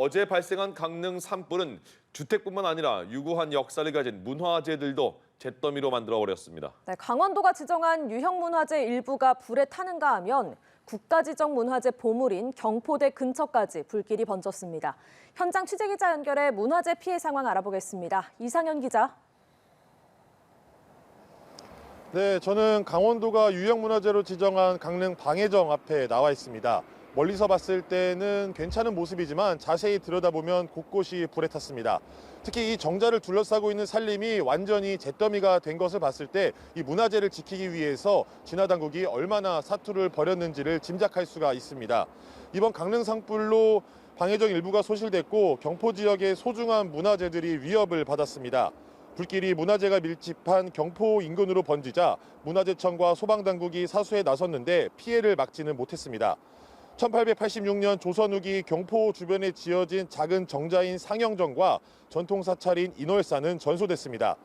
어제 발생한 강릉 산불은 주택뿐만 아니라 유구한 역사를 가진 문화재들도 잿더미로 만들어버렸습니다. 네, 강원도가 지정한 유형문화재 일부가 불에 타는가 하면 국가지정 문화재 보물인 경포대 근처까지 불길이 번졌습니다. 현장 취재기자 연결해 문화재 피해 상황 알아보겠습니다. 이상현 기자. 네, 저는 강원도가 유형문화재로 지정한 강릉 방해정 앞에 나와 있습니다. 멀리서 봤을 때는 괜찮은 모습이지만 자세히 들여다보면 곳곳이 불에 탔습니다. 특히 이 정자를 둘러싸고 있는 산림이 완전히 잿더미가 된 것을 봤을 때 이 문화재를 지키기 위해서 진화당국이 얼마나 사투를 벌였는지를 짐작할 수가 있습니다. 이번 강릉 산불로 방해정 일부가 소실됐고 경포 지역의 소중한 문화재들이 위협을 받았습니다. 불길이 문화재가 밀집한 경포 인근으로 번지자 문화재청과 소방당국이 사수에 나섰는데 피해를 막지는 못했습니다. 1886년 조선 후기 경포 주변에 지어진 작은 정자인 상영정과 전통 사찰인 인월사는 전소됐습니다.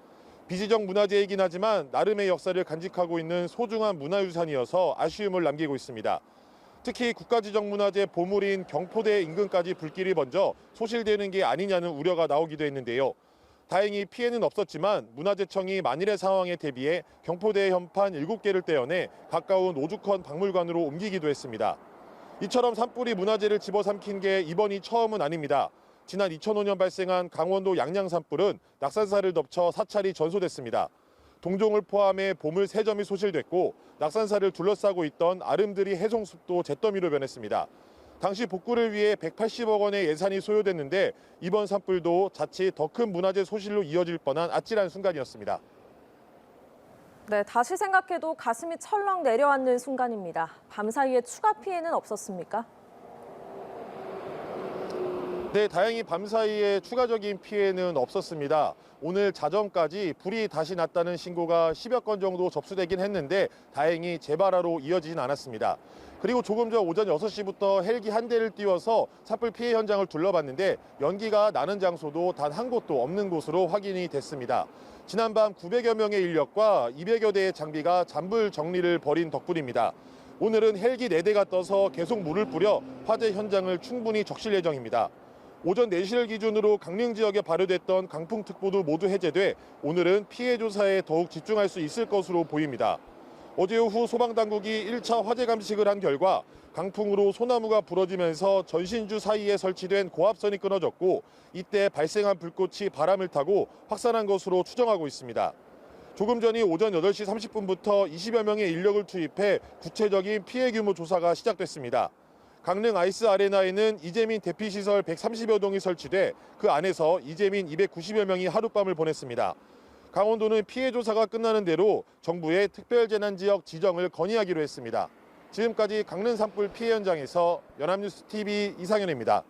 비지정 문화재이긴 하지만 나름의 역사를 간직하고 있는 소중한 문화유산이어서 아쉬움을 남기고 있습니다. 특히 국가지정 문화재 보물인 경포대 인근까지 불길이 번져 소실되는 게 아니냐는 우려가 나오기도 했는데요. 다행히 피해는 없었지만 문화재청이 만일의 상황에 대비해 경포대 현판 7개를 떼어내 가까운 오죽헌 박물관으로 옮기기도 했습니다. 이처럼 산불이 문화재를 집어삼킨 게 이번이 처음은 아닙니다. 지난 2005년 발생한 강원도 양양 산불은 낙산사를 덮쳐 사찰이 전소됐습니다. 동종을 포함해 보물 3점이 소실됐고 낙산사를 둘러싸고 있던 아름드리 해송숲도 잿더미로 변했습니다. 당시 복구를 위해 180억 원의 예산이 소요됐는데 이번 산불도 자칫 더 큰 문화재 소실로 이어질 뻔한 아찔한 순간이었습니다. 네, 다시 생각해도 가슴이 철렁 내려앉는 순간입니다. 밤사이에 추가 피해는 없었습니까? 네, 다행히 밤사이에 추가적인 피해는 없었습니다. 오늘 자정까지 불이 다시 났다는 신고가 10여 건 정도 접수되긴 했는데 다행히 재발화로 이어지진 않았습니다. 그리고 조금 전 오전 6시부터 헬기 한 대를 띄워서 산불 피해 현장을 둘러봤는데 연기가 나는 장소도 단 한 곳도 없는 곳으로 확인이 됐습니다. 지난밤 900여 명의 인력과 200여 대의 장비가 잔불 정리를 벌인 덕분입니다. 오늘은 헬기 4대가 떠서 계속 물을 뿌려 화재 현장을 충분히 적실 예정입니다. 오전 4시를 기준으로 강릉 지역에 발효됐던 강풍특보도 모두 해제돼 오늘은 피해 조사에 더욱 집중할 수 있을 것으로 보입니다. 어제 오후 소방당국이 1차 화재 감식을 한 결과 강풍으로 소나무가 부러지면서 전신주 사이에 설치된 고압선이 끊어졌고 이때 발생한 불꽃이 바람을 타고 확산한 것으로 추정하고 있습니다. 조금 전이 오전 8시 30분부터 20여 명의 인력을 투입해 구체적인 피해 규모 조사가 시작됐습니다. 강릉 아이스 아레나에는 이재민 대피시설 130여 동이 설치돼 그 안에서 이재민 290여 명이 하룻밤을 보냈습니다. 강원도는 피해 조사가 끝나는 대로 정부의 특별재난지역 지정을 건의하기로 했습니다. 지금까지 강릉 산불 피해 현장에서 연합뉴스 TV 이상현입니다.